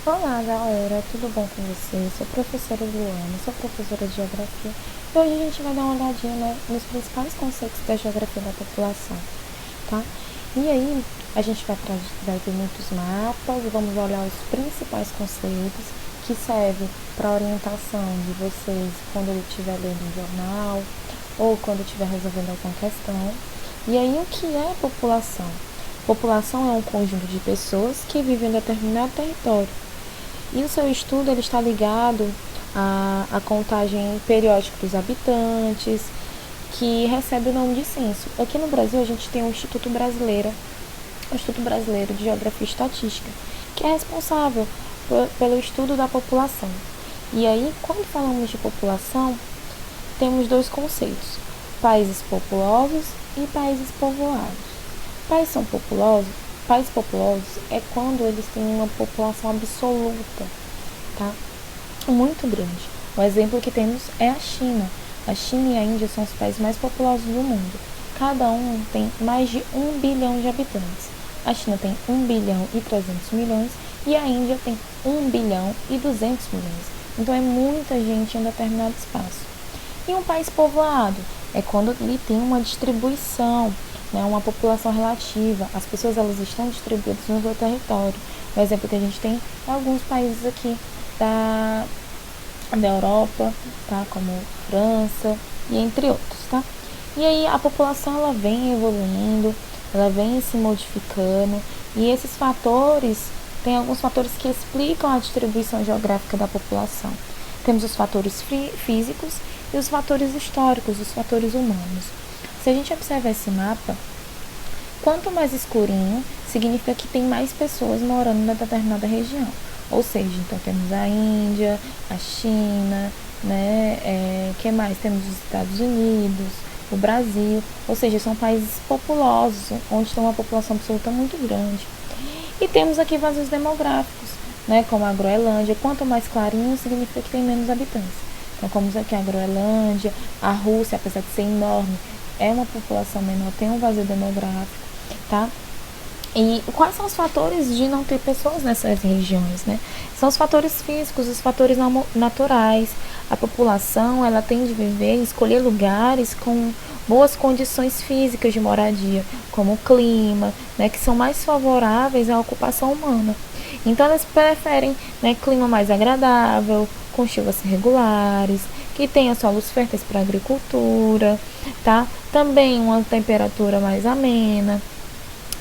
Olá galera, tudo bom com vocês? Sou a professora Luana, sou professora de Geografia e hoje a gente vai dar uma olhadinha nos principais conceitos da Geografia da população, tá? E aí a gente vai ter muitos mapas, vamos olhar os principais conceitos que servem para orientação de vocês quando ele estiver lendo um jornal ou quando estiver resolvendo alguma questão. E aí o que é população? População é um conjunto de pessoas que vivem em determinado território. E o seu estudo ele está ligado à contagem periódica dos habitantes, que recebe o nome de censo. Aqui no Brasil a gente tem o Instituto Brasileiro de Geografia e Estatística, que é responsável pelo estudo da população. E aí, quando falamos de população, temos dois conceitos: países populosos e países povoados. Países populosos é quando eles têm uma população absoluta, tá? Muito grande. O exemplo que temos é a China. A China e a Índia são os países mais populosos do mundo. Cada um tem mais de 1 bilhão de habitantes. A China tem 1 bilhão e 300 milhões e a Índia tem 1 bilhão e 200 milhões. Então é muita gente em um determinado espaço. E um país povoado é quando ele tem uma distribuição, uma população relativa. As pessoas elas estão distribuídas no seu território. O exemplo que a gente tem é alguns países aqui da Europa, tá? Como França e entre outros, tá? E aí a população ela vem evoluindo, ela vem se modificando e esses fatores, tem alguns fatores que explicam a distribuição geográfica da população. Temos os fatores físicos e os fatores históricos, os fatores humanos. Se a gente observar esse mapa, quanto mais escurinho, significa que tem mais pessoas morando na determinada região. Ou seja, então temos a Índia, a China, que mais? Temos os Estados Unidos, o Brasil. Ou seja, são países populosos, onde tem uma população absoluta muito grande. E temos aqui vazios demográficos, como a Groenlândia. Quanto mais clarinho, significa que tem menos habitantes. Então, como aqui a Groenlândia, a Rússia, apesar de ser enorme, é uma população menor, tem um vazio demográfico, tá? E quais são os fatores de não ter pessoas nessas regiões, São os fatores físicos, os fatores naturais. A população, ela tem de viver e escolher lugares com boas condições físicas de moradia, como o clima, que são mais favoráveis à ocupação humana. Então, elas preferem clima mais agradável, com chuvas regulares, que tenha solos férteis para a agricultura, tá? Também uma temperatura mais amena.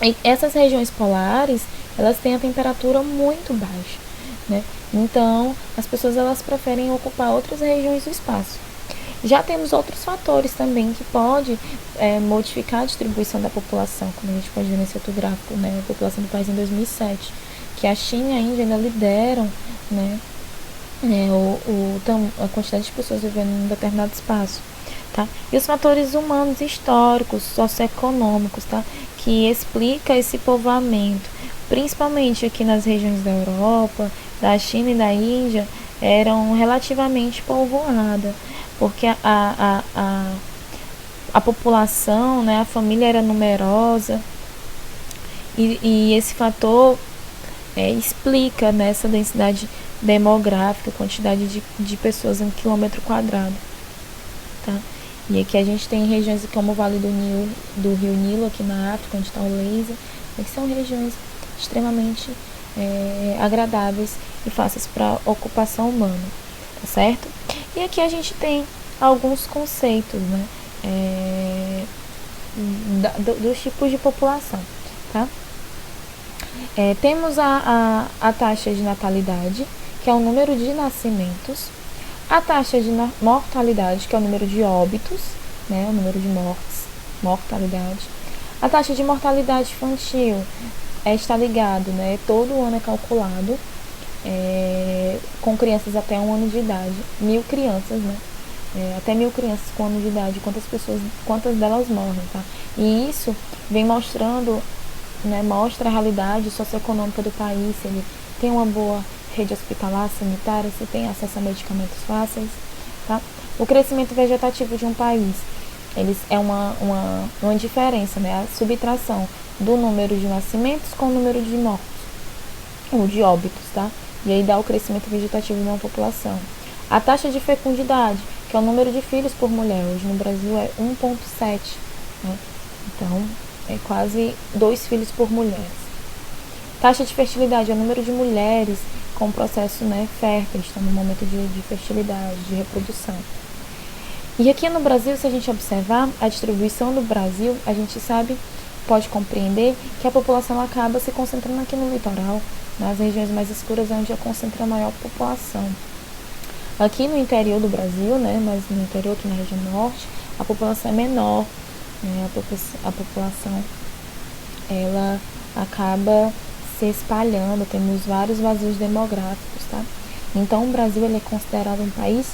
E essas regiões polares, elas têm a temperatura muito baixa, Então, as pessoas elas preferem ocupar outras regiões do espaço. Já temos outros fatores também que podem modificar a distribuição da população, como a gente pode ver nesse outro gráfico, a população do país em 2007, que a China e a Índia ainda lideram, a quantidade de pessoas vivendo em um determinado espaço, tá? E os fatores humanos, históricos, socioeconômicos, tá? Que explica esse povoamento, principalmente aqui nas regiões da Europa, da China e da Índia, eram relativamente povoadas, porque a população, a família era numerosa, e esse fator explica essa densidade demográfica, quantidade de pessoas em quilômetro quadrado, tá? E aqui a gente tem regiões como o Vale do Rio Nilo, aqui na África, onde está o laser, que são regiões extremamente agradáveis e fáceis para ocupação humana, tá certo? E aqui a gente tem alguns conceitos, dos tipos de população, tá? Temos a taxa de natalidade, que é o número de nascimentos, a taxa de mortalidade, que é o número de óbitos, o número de mortalidade. A taxa de mortalidade infantil está ligado, todo ano é calculado com crianças até 1 ano de idade, 1.000 crianças, até 1.000 crianças com 1 ano de idade, quantas delas morrem, tá? E isso vem mostrando, mostra a realidade socioeconômica do país, se ele tem uma boa rede hospitalar, sanitária, se tem acesso a medicamentos fáceis, tá? O crescimento vegetativo de um país, é uma diferença, a subtração do número de nascimentos com o número de mortos, ou de óbitos, tá? e aí dá o crescimento vegetativo de uma população. A taxa de fecundidade, que é o número de filhos por mulher, hoje no Brasil é 1,7, né? Então, é quase 2 filhos por mulher. Taxa de fertilidade é o número de mulheres com processo, né, fértil, estão no momento de fertilidade, de reprodução. E aqui no Brasil, se a gente observar a distribuição do Brasil, a gente sabe, pode compreender que a população acaba se concentrando aqui no litoral, nas regiões mais escuras, onde concentra a maior população. Aqui no interior do Brasil, né, mas no interior, aqui na região norte, a população é menor, né, a população ela acaba se espalhando, temos vários vazios demográficos, tá? Então o Brasil ele é considerado um país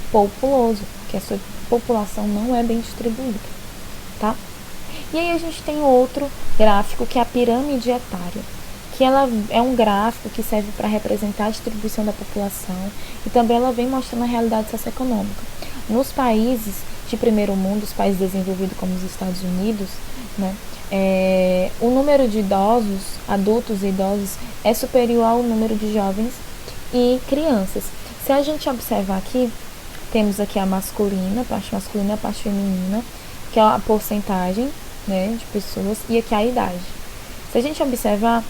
populoso, que a sua população não é bem distribuída, tá? E aí a gente tem outro gráfico que é a pirâmide etária, que ela é um gráfico que serve para representar a distribuição da população e também ela vem mostrando a realidade socioeconômica. Nos países de primeiro mundo, os países desenvolvidos como os Estados Unidos, né, o número de idosos, adultos e idosos, é superior ao número de jovens e crianças. Se a gente observar aqui, temos aqui a parte masculina e a parte feminina, que é a porcentagem, né, de pessoas, e aqui a idade. Se a gente observar,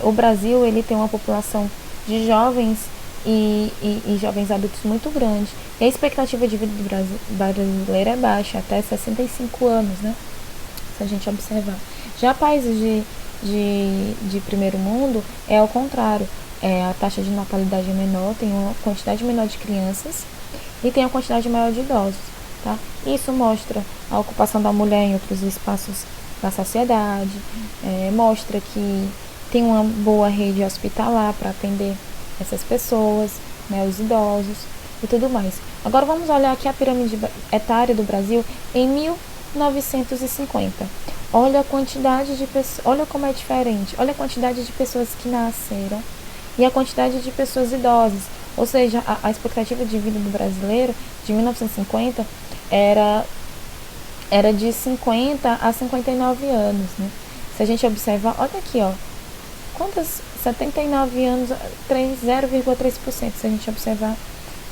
o Brasil ele tem uma população de jovens e jovens adultos muito grande. E a expectativa de vida do brasileiro é baixa, até 65 anos, né? Se a gente observar. Já países de primeiro mundo é ao contrário. A taxa de natalidade é menor, tem uma quantidade menor de crianças e tem uma quantidade maior de idosos, tá? Isso mostra a ocupação da mulher em outros espaços da sociedade, mostra que tem uma boa rede hospitalar para atender essas pessoas, né, os idosos e tudo mais. Agora vamos olhar aqui a pirâmide etária do Brasil em 1950. Olha a quantidade de pessoas, olha como é diferente, olha a quantidade de pessoas que nasceram e a quantidade de pessoas idosas. Ou seja, a expectativa de vida do brasileiro de 1950 era de 50 a 59 anos, né? Se a gente observar, olha aqui, ó, quantas 79 anos, 0,3%. Se a gente observar,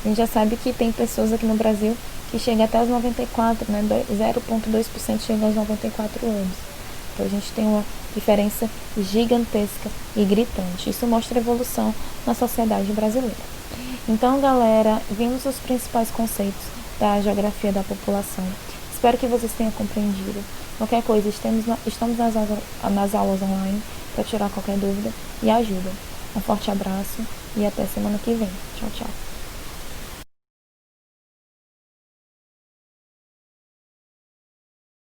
a gente já sabe que tem pessoas aqui no Brasil que chegam até os 94, né? 0,2% chega aos 94 anos. Então a gente tem uma diferença gigantesca e gritante. Isso mostra a evolução na sociedade brasileira. Então, galera, vimos os principais conceitos da geografia da população. Espero que vocês tenham compreendido. Qualquer coisa, estamos nas aulas online para tirar qualquer dúvida e ajuda. Um forte abraço e até semana que vem. Tchau, tchau.